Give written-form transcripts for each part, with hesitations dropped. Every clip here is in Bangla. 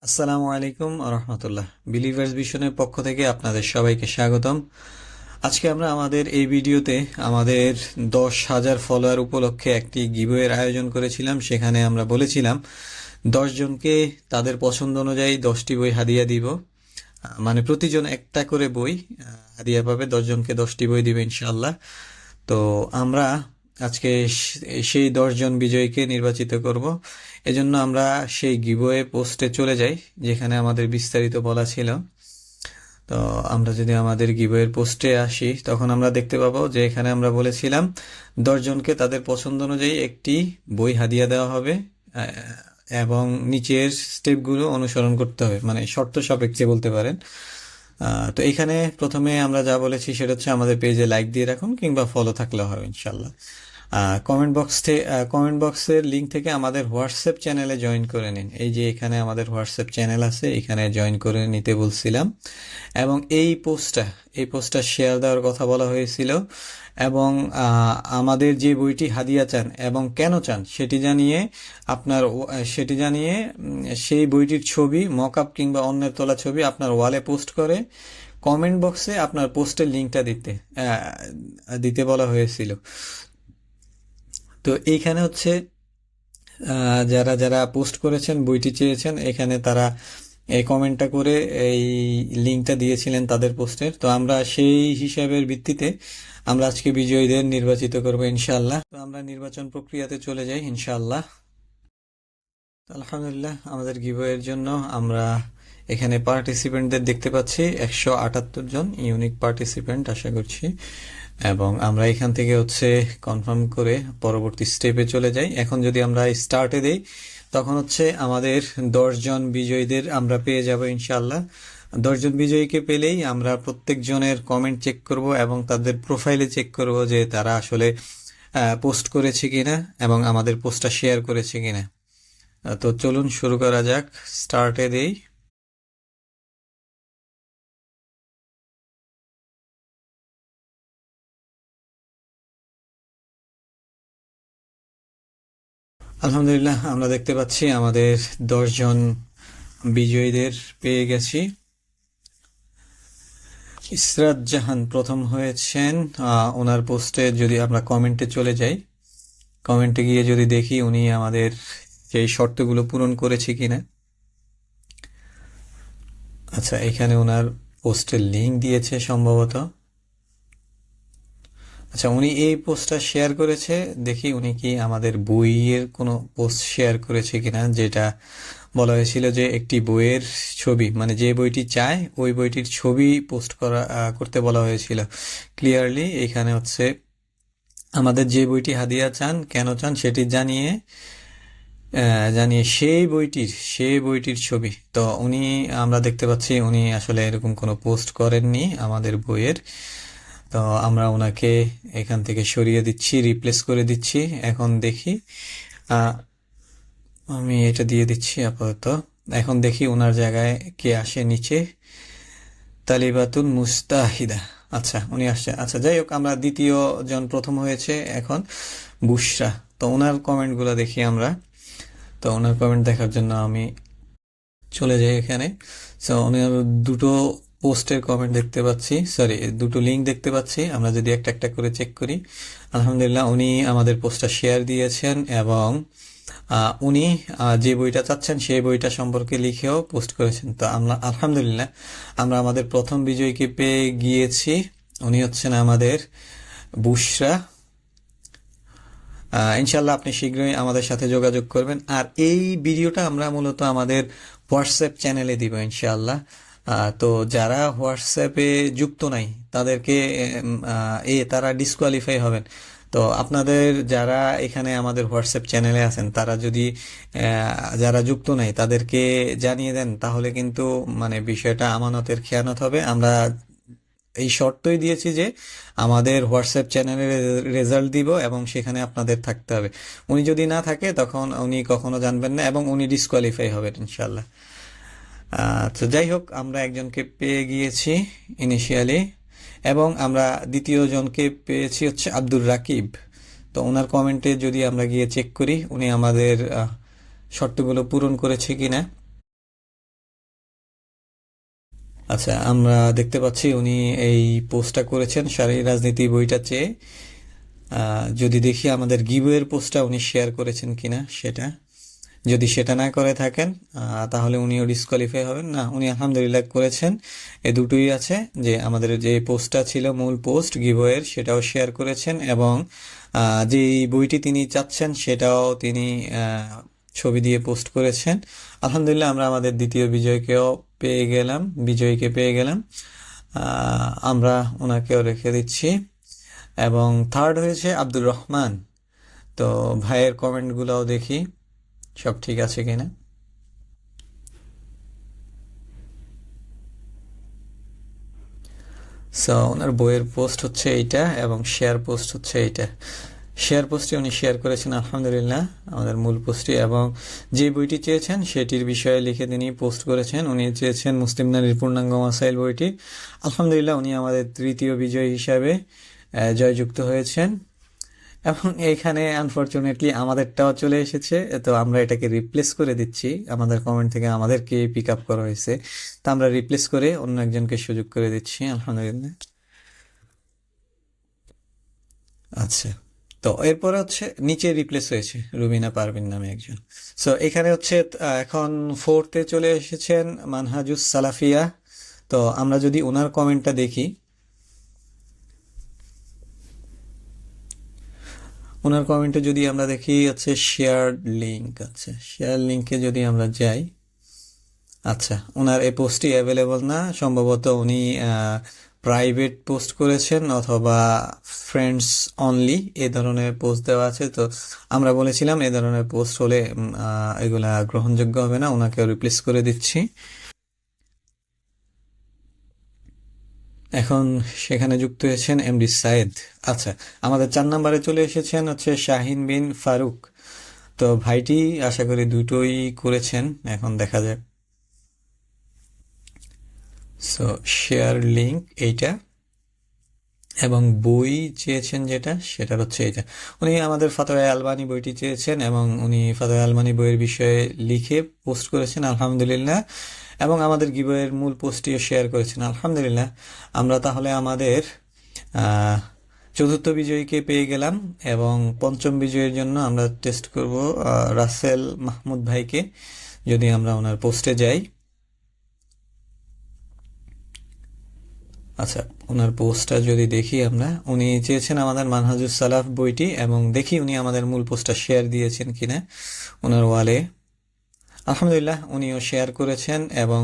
আসসালামু আলাইকুম রহমতুল্লাহ। বিলিভার্স ভিশনের পক্ষ থেকে আপনাদের সবাইকে স্বাগতম। আজকে আমরা আমাদের এই ভিডিওতে আমাদের 10,000 ফলোয়ার উপলক্ষে একটি গিভওয়ের আয়োজন করেছিলাম। সেখানে আমরা বলেছিলাম 10 জনকে তাদের পছন্দ অনুযায়ী 10টি বই হাদিয়া দিব। মানে প্রতিজন একটা করে বই হাদিয়া পাবে, 10 জনকে 10টি বই দিবে ইনশাআল্লাহ। তো আমরা আজকে সেই 10 জন বিজয়ীকে নির্বাচিত করব। এজন্য আমরা সেই গিভওয়ে পোস্টে চলে যাই যেখানে আমাদের বিস্তারিত বলা ছিল। তো আমরা যদি আমাদের গিভওয়ের পোস্টে আসি তখন আমরা দেখতে পাবো যে এখানে আমরা বলেছিলাম 10 জনকে তাদের পছন্দ অনুযায়ী একটি বই হাদিয়া দেওয়া হবে এবং নিচের স্টেপগুলো অনুসরণ করতে হবে, মানে শর্ত সাপেক্ষে বলতে পারেন। তো এখানে প্রথমে আমরা যা বলেছি সেটা হচ্ছে আমাদের পেজে লাইক দিয়ে রাখুন কিংবা ফলো থাকলেও হবে ইনশাল্লাহ। কমেন্ট বক্সের লিঙ্ক থেকে আমাদের হোয়াটসঅ্যাপ চ্যানেলে জয়েন করে নিন। এই যে এখানে আমাদের হোয়াটসঅ্যাপ চ্যানেল আছে, এখানে জয়েন করে নিতে বলছিলাম। এবং এই পোস্টটা শেয়ার দেওয়ার কথা বলা হয়েছিল। এবং আমাদের যে বইটি হাদিয়া চান এবং কেন চান সেটি জানিয়ে সেই বইটির ছবি মকআপ কিংবা অন্যের তোলা ছবি আপনার ওয়ালে পোস্ট করে কমেন্ট বক্সে আপনার পোস্টের লিঙ্কটা দিতে বলা হয়েছিল। তো এইখানে হচ্ছে যারা যারা পোস্ট করেছেন বইটি চেয়েছেন, এখানে তারা এই কমেন্টটা করে এই লিঙ্কটা দিয়েছিলেন তাদের পোস্টের। তো আমরা সেই হিসাবের ভিত্তিতে আমরা আজকে বিজয়ীদের নির্বাচিত করব ইনশাআল্লাহ। তো আমরা নির্বাচন প্রক্রিয়াতে চলে যাই ইনশাআল্লাহ। আলহামদুলিল্লাহ, আমাদের গিভওয়ের জন্য আমরা এখানে পার্টিসিপেন্টদের দেখতে পাচ্ছি 178 জন ইউনিক পার্টিসিপেন্ট আশা করছি। এবং আমরা এখান থেকে হচ্ছে কনফার্ম করে পরবর্তী স্টেপে চলে যাই। এখন যদি আমরা স্টার্টে দেই তখন হচ্ছে আমাদের 10 জন বিজয়ীদের আমরা পেয়ে যাব ইনশাআল্লাহ। 10 জন বিজয়ীকে পেলেই আমরা প্রত্যেক জনের কমেন্ট চেক করব এবং তাদের প্রোফাইলে চেক করব যে তারা আসলে পোস্ট করেছে কিনা এবং আমাদের পোস্টটা শেয়ার করেছে কিনা। তো চলুন শুরু করা যাক, স্টার্টে দেই। আলহামদুলিল্লাহ, আমরা দেখতে পাচ্ছি আমাদের 10 জন বিজয়ীদের পেয়ে গেছি। ইসরাত জাহান প্রথম হয়েছেন। ওনার পোস্টে যদি আমরা কমেন্টে চলে যাই, কমেন্টে গিয়ে যদি দেখি উনি আমাদের সেই শর্তগুলো পূরণ করেছে কিনা। আচ্ছা, এখানে ওনার পোস্টের লিঙ্ক দিয়েছে সম্ভবত। আচ্ছা, উনি এই পোস্টটা শেয়ার করেছে, দেখি উনি কি আমাদের বইয়ের কোনো পোস্ট শেয়ার করেছে কিনা। যেটা বলা হয়েছিল যে একটি বইয়ের ছবি, মানে যে বইটি চায় ওই বইটির ছবি পোস্ট করতে বলা হয়েছিল ক্লিয়ারলি। এখানে হচ্ছে আমাদের যে বইটি হাদিয়া চান, কেন চান সেটি জানিয়ে সেই বইটির ছবি। তো আমরা দেখতে পাচ্ছি উনি আসলে এরকম কোনো পোস্ট করেননি আমাদের বইয়ের। তো আমরা ওনাকে এখান থেকে সরিয়ে দিচ্ছি, রিপ্লেস করে দিচ্ছি। এখন দেখি, আমি এটা দিয়ে দিচ্ছি আপাতত। এখন দেখি ওনার জায়গায় কে আসে নিচে। তালিবাতুল মুস্তাহিদা, আচ্ছা উনি আসছে। আচ্ছা, যাই হোক, আমরা দ্বিতীয় জন প্রথম হয়েছে এখন বুশরা। তো ওনার কমেন্টগুলো দেখি আমরা। তো ওনার কমেন্ট দেখার জন্য আমি চলে যাই এখানে। সো ওনার দুটো পোস্টের কমেন্ট দেখতে পাচ্ছি, সরি দুটো লিঙ্ক দেখতে পাচ্ছি। আমরা যদি একটা একটা করে চেক করি, আলহামদুলিল্লাহ উনি আমাদের পোস্টটা শেয়ার দিয়েছেন এবং উনি যে বইটা চাচ্ছেন সেই বইটা সম্পর্কে লিখেও পোস্ট করেছেন। তো আমরা আলহামদুলিল্লাহ আমরা আমাদের প্রথম বিজয়ীকে পেয়ে গিয়েছি। উনি হচ্ছেন আমাদের বুশরা। ইনশাল্লাহ আপনি শীঘ্রই আমাদের সাথে যোগাযোগ করবেন। আর এই ভিডিওটা আমরা মূলত আমাদের হোয়াটসঅ্যাপ চ্যানেলে দিব ইনশাআল্লাহ। তো যারা হোয়াটসঅ্যাপে যুক্ত নাই তাদেরকে তারা ডিসকোয়ালিফাই হবেন। তো আপনাদের যারা এখানে আমাদের হোয়াটসঅ্যাপ চ্যানেলে আছেন তারা যদি যারা যুক্ত নাই তাদেরকে জানিয়ে দেন, তাহলে কিন্তু মানে বিষয়টা আমানতের খেয়ানত হবে। আমরা এই শর্তই দিয়েছি যে আমাদের হোয়াটসঅ্যাপ চ্যানেলে রেজাল্ট দিব এবং সেখানে আপনাদের থাকতে হবে। উনি যদি না থাকে তখন উনি কখনো জানবেন না এবং উনি ডিসকোয়ালিফাই হবেন ইনশাল্লাহ। তো যাই হোক, আমরা একজনকে পেয়ে গিয়েছি ইনিশিয়ালি এবং আমরা দ্বিতীয় জনকে পেয়েছি হচ্ছে আব্দুর রাকিব। তো ওনার কমেন্টে যদি আমরা গিয়ে চেক করি উনি আমাদের শর্তগুলো পূরণ করেছে কিনা। আচ্ছা, আমরা দেখতে পাচ্ছি উনি এই পোস্টটা করেছেন শারীরিক রাজনীতি বইটা চেয়ে। যদি দেখি আমাদের গিভওয়ের পোস্টটা উনি শেয়ার করেছেন কিনা সেটা, যদি সেটা না করে থাকেন তাহলে উনিও ডিসকোয়ালিফাই হবেন না। উনি আলহামদুলিল্লাহ করেছেন, এ দুটোই আছে, যে আমাদের যে পোস্টটা ছিল মূল পোস্ট গিভওয়ের সেটাও শেয়ার করেছেন, এবং যে বইটি তিনি চাচ্ছেন সেটাও তিনি ছবি দিয়ে পোস্ট করেছেন। আলহামদুলিল্লাহ আমরা আমাদের দ্বিতীয় বিজয়ীকে পেয়ে গেলাম। আমরা ওনাকেও রেখে দিচ্ছি। এবং থার্ড হয়েছে আব্দুর রহমান। তো ভাইয়ের কমেন্টগুলোও দেখি সব ঠিক আছে কিনা। সো ওনার বইয়ের পোস্ট হচ্ছে এইটা এবং শেয়ার পোস্ট হচ্ছে এইটা। শেয়ার পোস্টে উনি শেয়ার করেছেন আলহামদুলিল্লাহ আমাদের মূল পোস্টটি, এবং যে বইটি চেয়েছেন সেটির বিষয়ে লিখে তিনি পোস্ট করেছেন। উনি চেয়েছেন মুসলিম নারীর পূর্ণাঙ্গ মাসাইল বইটি। আলহামদুলিল্লাহ উনি আমাদের তৃতীয় বিজয়ী হিসাবে জয়যুক্ত হয়েছেন। এবং এইখানে আনফরচুনেটলি আমাদেরটাও চলে এসেছে, তো আমরা এটাকে রিপ্লেস করে দিচ্ছি। আমাদের কমেন্ট থেকে আমাদেরকে পিক আপ করা হয়েছে, তা আমরা রিপ্লেস করে অন্য একজনকে সুযোগ করে দিচ্ছি। আলহামদুলিল্লাহ। আচ্ছা, তো এরপরে হচ্ছে নিচে রিপ্লেস হয়েছে রুবিনা পারভিন নামে একজন। সো এখানে হচ্ছে এখন ফোর্থে চলে এসেছেন মানহাজুস সালাফিয়া। তো আমরা যদি ওনার কমেন্টটা দেখি, ওনার কমেন্টে যদি আমরা দেখি হচ্ছে শেয়ার লিঙ্ক। আচ্ছা, শেয়ার লিঙ্কে যদি আমরা যাই, আচ্ছা ওনার এই পোস্টটি অ্যাভেলেবল না, সম্ভবত উনি প্রাইভেট পোস্ট করেছেন অথবা ফ্রেন্ডস অনলি এ ধরনের পোস্ট দেওয়া আছে। তো আমরা বলেছিলাম এ ধরনের পোস্ট হলে এগুলা গ্রহণযোগ্য হবে না, ওনাকে রিপ্লেস করে দিচ্ছি। এখন সেখানে যুক্ত হয়েছেন এমডি সাইদ। আচ্ছা, আমাদের 4 নম্বরে চলে এসেছেন হচ্ছে শাহিন বিন ফারুক। তো ভাইটি আশা করি দুটোই করেছেন, এখন দেখা যায়। সো শেয়ার লিঙ্ক এইটা, এবং বই চেয়েছেন যেটা সেটা হচ্ছে এটা। উনি আমাদের ফাতোয়া আলবানী বইটি চেয়েছেন এবং উনি ফাতোয়া আলবানী বইয়ের বিষয়ে লিখে পোস্ট করেছেন আলহামদুলিল্লাহ, এবং আমাদের গিবয়ের মূল পোস্টটিও শেয়ার করেছেন আলহামদুলিল্লাহ। আমরা তাহলে আমাদের চতুর্থ বিজয়ীকে পেয়ে গেলাম, এবং পঞ্চম বিজয়ীর জন্য আমরা টেস্ট করব রাসেল মাহমুদ ভাইকে। যদি আমরা ওনার পোস্টে যাই, আচ্ছা ওনার পোস্টটা যদি দেখি আমরা, উনি চেয়েছেন আমাদের মানহাজুস সালাফ বইটি, এবং দেখি উনি আমাদের মূল পোস্টটা শেয়ার দিয়েছেন কিনা ওনার ওয়ালে। আলহামদুলিল্লাহ উনিও শেয়ার করেছেন, এবং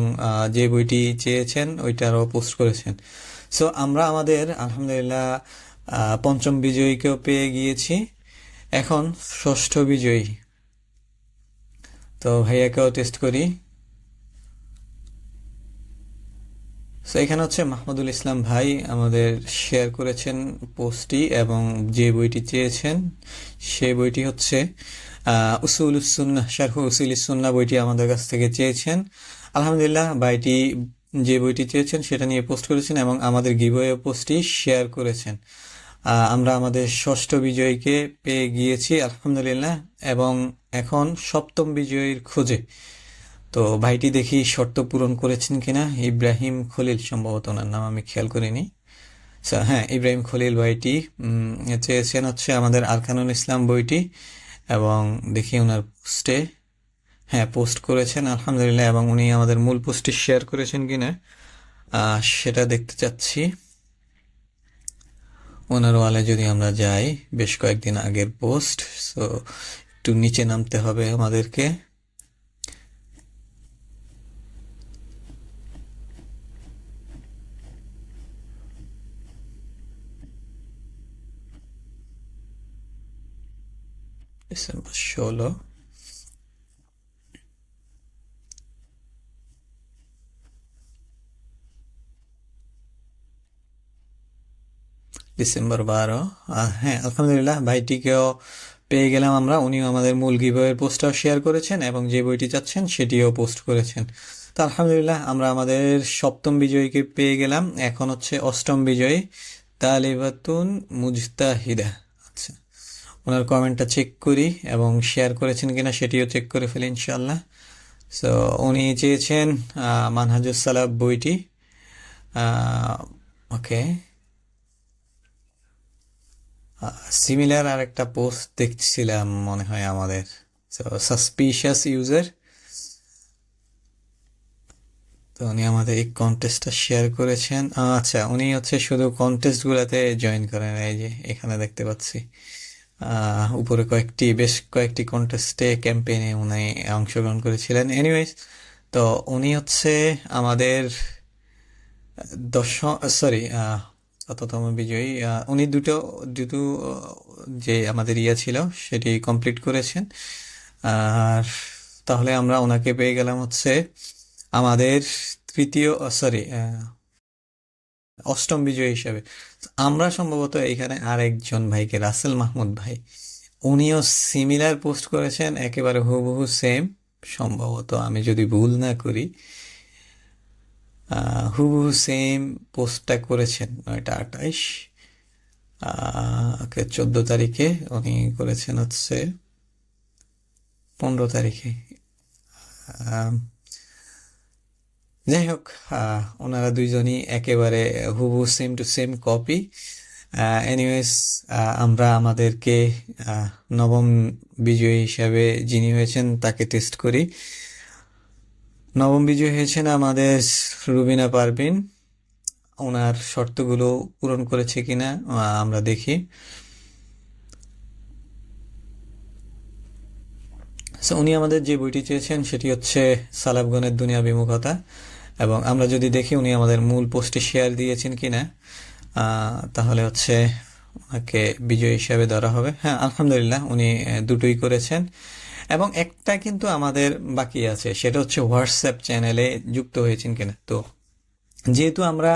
যে বইটি চেয়েছেন ওইটারও পোস্ট করেছেন। সো আমরা আমাদের আলহামদুলিল্লাহ পঞ্চম বিজয়ীকেও পেয়ে গিয়েছি। এখন ষষ্ঠ বিজয়ী, তো ভাইয়াকেও টেস্ট করি। সো এখানে হচ্ছে মাহমুদুল ইসলাম ভাই আমাদের শেয়ার করেছেন পোস্টটি, এবং যে বইটি চেয়েছেন সেই বইটি হচ্ছে উসুলুস সুন্নাহ শারহু উসুলিস সুন্নাহ বইটি আমাদের কাছ থেকে চেয়েছেন। আলহামদুলিল্লাহ ভাইটি যে বইটি চেয়েছেন সেটা নিয়ে পোস্ট করেছেন, এবং আমাদের গিভওয়ে পোস্টটি শেয়ার করেছেন। আমরা আমাদের ষষ্ঠ বিজয়ীকে পেয়ে গিয়েছি আলহামদুলিল্লাহ, এবং এখন সপ্তম বিজয়ীর খোঁজে। তো ভাইটি দেখি শর্ত পূরণ করেছেন কিনা। ইব্রাহিম খলিল সম্ভবত ওনার নাম, আমি খেয়াল করিনি। হ্যাঁ, ইব্রাহিম খলিল ভাইটি চেয়েছেন হচ্ছে আমাদের আরকানুল ইসলাম বইটি, এবং দেখি ওনার পোস্টে হ্যাঁ পোস্ট করেছেন আলহামদুলিল্লাহ, এবং উনি আমাদের মূল পোস্টটি শেয়ার করেছেন কিনা সেটা দেখতে চাচ্ছি। ওনার ওয়ালে যদি আমরা যাই, বেশ কয়েকদিন আগের পোস্ট, সো একটু নিচে নামতে হবে আমাদেরকে। December 16, December 12। হ্যাঁ আলহামদুলিল্লাহ ভাইটিকেও পেয়ে গেলাম আমরা। উনিও আমাদের মূল গিভওয়ের পোস্টটাও শেয়ার করেছেন, এবং যে বইটি চাচ্ছেন সেটিও পোস্ট করেছেন। তো আলহামদুলিল্লাহ আমরা আমাদের সপ্তম বিজয়ীকে পেয়ে গেলাম। এখন হচ্ছে অষ্টম বিজয়ী তালিবাতুন মুজতাহিদা। আচ্ছা, ওনার কমেন্টটা চেক করি এবং শেয়ার করেছেন কিনা সেটিও চেক করে ফেলি ইনশাল্লাহ। সো উনি চেয়েছেন মানহাজুস সালাফ বইটি, ওকে, সিমিলার আর একটা পোস্ট দেখছিলাম মনে হয় আমাদের, সাসপিশিয়াস ইউজার। তো উনি আমাদের এই কন্টেস্টটা শেয়ার করেছেন। আচ্ছা, উনি হচ্ছে শুধু কন্টেস্ট গুলাতে জয়েন করেন, এই যে এখানে দেখতে পাচ্ছি উপরে বেশ কয়েকটি কন্টেস্টে ক্যাম্পেইনে উনি অংশগ্রহণ করেছিলেন। এনিওয়েজ, তো উনি হচ্ছে আমাদের সরি, শততম বিজয়ী। উনি দুটো দুটো যে আমাদের ছিল সেটি কমপ্লিট করেছেন। আর তাহলে আমরা ওনাকে পেয়ে গেলাম হচ্ছে আমাদের তৃতীয়, সরি, অষ্টম বিজয়ী হিসেবে। আমরা সম্ভবত এখানে আরেকজন ভাইকে, রাসেল মাহমুদ ভাই, উনিও সিমিলার পোস্ট করেছেন, একেবারে হুবহু সেম, সম্ভবত আমি যদি ভুল না করি হুবহু সেম পোস্টটা করেছেন 9টা 28, ওকে, 14 তারিখে উনি করেছেন হচ্ছে 15 তারিখে। যাই হোক, ওনারা দুইজনই একেবারে হুবহু same to same copy. Anyways, আমরা আমাদেরকে নবম বিজয়ী হিসাবে যিনি হয়েছেন তাকে টেস্ট করি। নবম বিজয়ী হয়েছেন আমাদের রুবিনা পারভিন। ওনার শর্তগুলো পূরণ করেছে কিনা আমরা দেখি। উনি আমাদের যে বইটি চেয়েছেন সেটি হচ্ছে সালাফগণের দুনিয়া বিমুখতা, এবং আমরা যদি দেখি উনি আমাদের মূল পোস্টে শেয়ার দিয়েছেন কিনা, তাহলে হচ্ছে ওনাকে বিজয়ী হিসাবে ধরা হবে। হ্যাঁ, আলহামদুলিল্লাহ, উনি দুটোই করেছেন। এবং একটা কিন্তু আমাদের বাকি আছে, সেটা হচ্ছে হোয়াটসঅ্যাপ চ্যানেলে যুক্ত হয়েছেন কিনা। তো যেহেতু আমরা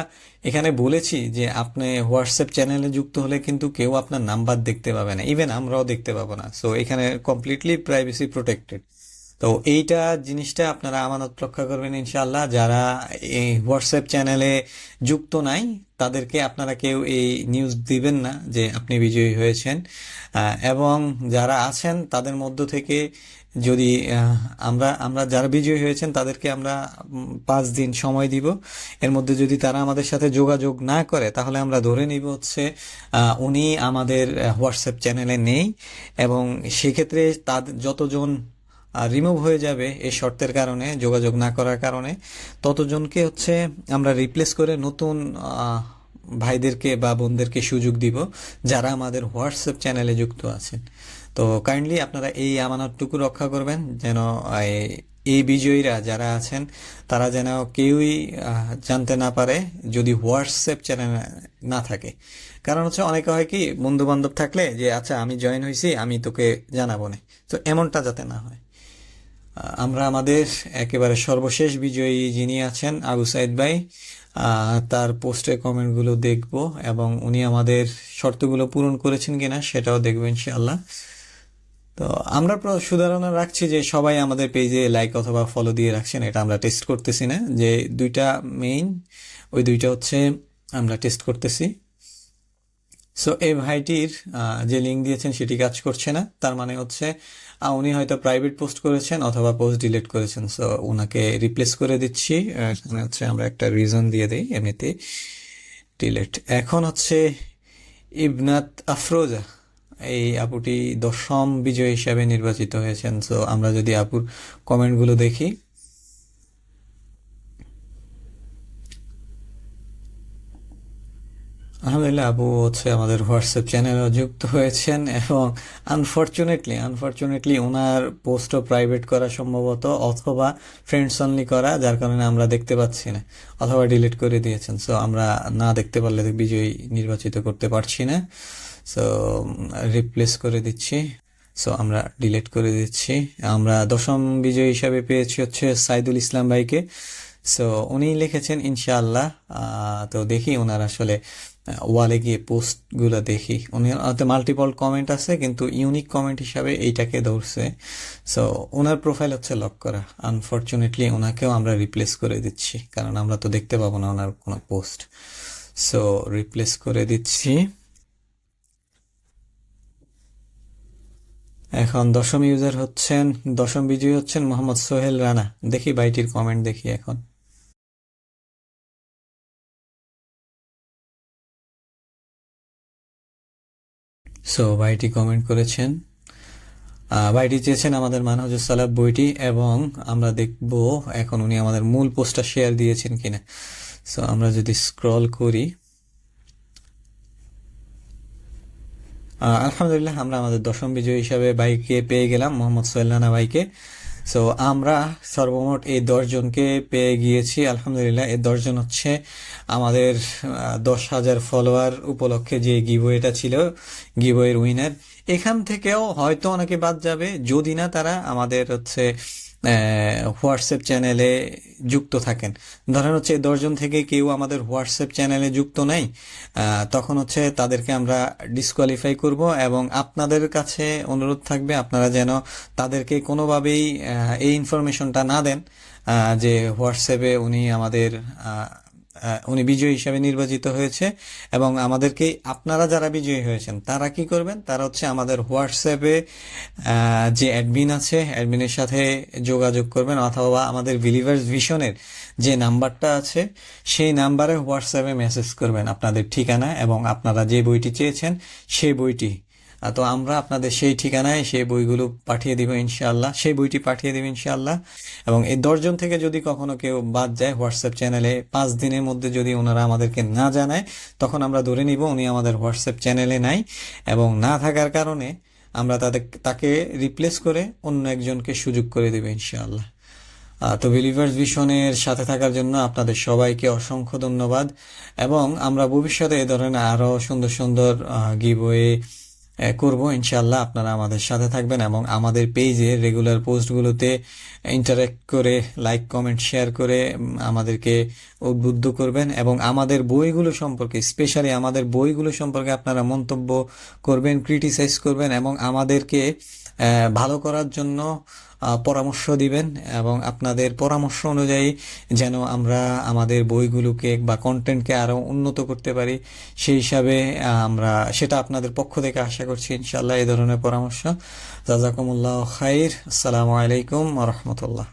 এখানে বলেছি যে আপনি হোয়াটসঅ্যাপ চ্যানেলে যুক্ত হলে কিন্তু কেউ আপনার নাম্বার দেখতে পাবে না, ইভেন আমরাও দেখতে পাবো না। সো এখানে কমপ্লিটলি প্রাইভেসি প্রোটেক্টেড। তো এইটা জিনিসটা আপনারা আমানত রক্ষা করবেন ইনশাআল্লাহ। যারা এই হোয়াটসঅ্যাপ চ্যানেলে যুক্ত নাই তাদেরকে আপনারা কেউ এই নিউজ দিবেন না যে আপনি বিজয়ী হয়েছেন। এবং যারা আছেন তাদের মধ্য থেকে যদি আমরা আমরা যারা বিজয়ী হয়েছেন তাদেরকে আমরা 5 দিন সময় দিব। এর মধ্যে যদি তারা আমাদের সাথে যোগাযোগ না করে তাহলে আমরা ধরে নিব হচ্ছে উনি আমাদের হোয়াটসঅ্যাপ চ্যানেলে নেই, এবং সেক্ষেত্রে তাদের যতজন রিমুভ হয়ে যাবে এই শর্তের কারণে, যোগাযোগ না করার কারণে, ততজনকে হচ্ছে আমরা রিপ্লেস করে নতুন ভাইদেরকে বা বোনদেরকে সুযোগ দিব যারা আমাদের হোয়াটসঅ্যাপ চ্যানেলে যুক্ত আছেন। তো কাইন্ডলি আপনারা এই আমানতটুকু রক্ষা করবেন, যেন এই বিজয়ীরা যারা আছেন তারা যেন কেউই জানতে না পারে যদি হোয়াটসঅ্যাপ চ্যানেল না থাকে। কারণ হচ্ছে অনেকে হয় কি, বন্ধু বান্ধব থাকলে যে আচ্ছা আমি জয়েন হয়েছি আমি তোকে জানাবো না, তো এমনটা যাতে না হয়। আমরা আমাদের একেবারে সর্বশেষ বিজয়ী যিনি আছেন আবু সাইদ ভাই, তার পোস্টের কমেন্টগুলো দেখব এবং উনি আমাদের শর্তগুলো পূরণ করেছেন কিনা সেটাও দেখবো ইনশাআল্লাহ। তো আমরা সুধারণা রাখছি যে সবাই আমাদের পেজে লাইক অথবা ফলো দিয়ে রাখছেন, এটা আমরা টেস্ট করতেছি না। যে দুইটা মেইন, ওই দুইটা হচ্ছে আমরা টেস্ট করতেছি। সো এই ভাইটির যে লিঙ্ক দিয়েছেন সেটি কাজ করছে না, তার মানে হচ্ছে উনি হয়তো প্রাইভেট পোস্ট করেছেন অথবা পোস্ট ডিলিট করেছেন। সো ওনাকে রিপ্লেস করে দিচ্ছি। এখানে হচ্ছে আমরা একটা রিজন দিয়ে দিই, এমনিতে ডিলিট। এখন হচ্ছে ইবনাত আফরোজা, এই আপুটি 10ম বিজয় হিসাবে নির্বাচিত হয়েছেন। সো আমরা যদি আপুর কমেন্টগুলো দেখি, আলহামদুলিল্লাহ আপু হচ্ছে আমাদের হোয়াটসঅ্যাপ চ্যানেলে যুক্ত হয়েছেন, এবং আনফরচুনেটলি ওনার পোস্টও প্রাইভেট করা সম্ভবত, অথবা ফ্রেন্ডস অনলি করা, যার কারণে আমরা দেখতে পাচ্ছি না, অথবা ডিলিট করে দিয়েছেন। সো আমরা না দেখতে পারলে বিজয়ী নির্বাচিত করতে পারছি না। সো রিপ্লেস করে দিচ্ছি। সো আমরা ডিলিট করে দিচ্ছি। আমরা 10ম বিজয়ী হিসাবে পেয়েছি হচ্ছে সাইদুল ইসলাম ভাইকে। সো উনি লিখেছেন ইনশাআল্লাহ। তো দেখি ওনার আসলে ওয়ালে গিয়ে পোস্টগুলো দেখি, উনি মাল্টিপল কমেন্ট আছে কিন্তু ইউনিক কমেন্ট হিসাবে এইটাকে ধরছে। সো ওনার প্রোফাইল হচ্ছে লক করা। আনফরচুনেটলি ওনাকেও আমরা রিপ্লেস করে দিচ্ছি, কারণ আমরা তো দেখতে পাবো না ওনার কোনো পোস্ট। সো রিপ্লেস করে দিচ্ছি। এখন 10ম ইউজার হচ্ছেন, 10ম বিজয়ী হচ্ছেন মোহাম্মদ সোহেল রানা। দেখি বাইটির কমেন্ট দেখি এখন। সো ভাইটি কমেন্ট করেছেন, ভাইটি চেয়েছেন আমাদের মানহাজুস সালাফ বইটি, এবং আমরা দেখব এখন উনি আমাদের মূল পোস্টটা শেয়ার দিয়েছেন কিনা। সো আমরা যদি স্ক্রল করি, আলহামদুলিল্লাহ আমরা আমাদের দশম বিজয়ী হিসাবে ভাইকে পেয়ে গেলাম, মোহাম্মদ সোহেল রানা ভাইকে। সো আমরা সর্বমোট এই 10 জনকে পেয়ে গিয়েছি আলহামদুলিল্লাহ। এই 10 জন হচ্ছে আমাদের 10,000 ফলোয়ার উপলক্ষে যে গিভওয়েটা ছিল, গিভওয়ের উইনার। এখান থেকেও হয়তো অনেকে বাদ যাবে যদি না তারা আমাদের হচ্ছে হোয়াটসঅ্যাপ চ্যানেলে যুক্ত থাকেন। ধরেন হচ্ছে 10 জন থেকে কেউ আমাদের হোয়াটসঅ্যাপ চ্যানেলে যুক্ত নাই, তখন হচ্ছে তাদেরকে আমরা ডিসকোয়ালিফাই করব, এবং আপনাদের কাছে অনুরোধ থাকবে আপনারা যেন তাদেরকে কোনোভাবেই এই ইনফরমেশনটা না দেন যে হোয়াটসঅ্যাপে উনি বিজয়ী হিসাবে নির্বাচিত হয়েছে। এবং আমাদেরকে আপনারা যারা বিজয়ী হয়েছেন তারা কি করবেন, তারা হচ্ছে আমাদের হোয়াটসঅ্যাপে যে অ্যাডমিন আছে, অ্যাডমিনের সাথে যোগাযোগ করবেন, অথবা আমাদের বিলিভার্স ভিশনের যে নাম্বারটা আছে সেই নাম্বারে হোয়াটসঅ্যাপে মেসেজ করবেন আপনাদের ঠিকানা এবং আপনারা যে বইটি চেয়েছেন সেই বইটি। তো আমরা আপনাদের সেই ঠিকানায় সেই বইগুলো পাঠিয়ে দিব ইনশাআল্লাহ, সেই বইটি পাঠিয়ে দিব ইনশাআল্লাহ। এবং এই 10 জন থেকে যদি কখনো কেউ বাদ যায় হোয়াটসঅ্যাপ চ্যানেলে, 5 দিনের মধ্যে যদি ওনারা আমাদেরকে না জানায়, তখন আমরা ধরে নিব উনি আমাদের হোয়াটসঅ্যাপ চ্যানেলে নাই, এবং না থাকার কারণে আমরা তাকে রিপ্লেস করে অন্য একজনকে সুযোগ করে দেব ইনশাআল্লাহ। তো বিলিভার্স ভিশনের সাথে থাকার জন্য আপনাদের সবাইকে অসংখ্য ধন্যবাদ, এবং আমরা ভবিষ্যতে এ ধরনের আরো সুন্দর সুন্দর গিভওয়ে করব ইনশাআল্লাহ। আপনারা আমাদের সাথে থাকবেন এবং আমাদের পেজে রেগুলার পোস্টগুলোতে ইন্টারেক্ট করে লাইক কমেন্ট শেয়ার করে আমাদেরকে উদ্বুদ্ধ করবেন, এবং আমাদের বইগুলো সম্পর্কে, স্পেশালি আমাদের বইগুলো সম্পর্কে আপনারা মন্তব্য করবেন, ক্রিটিসাইজ করবেন, এবং আমাদেরকে ভালো করার জন্য পরামর্শ দিবেন, এবং আপনাদের পরামর্শ অনুযায়ী যেন আমরা আমাদের বইগুলোকে বা কন্টেন্টকে আরো উন্নত করতে পারি, সেই হিসাবে আমরা সেটা আপনাদের পক্ষ থেকে আশা করছি ইনশাআল্লাহ। এই ধরনের পরামর্শ। জাযাকুমুল্লাহ খাইর। আসসালামু আলাইকুম ওয়া রাহমাতুল্লাহ।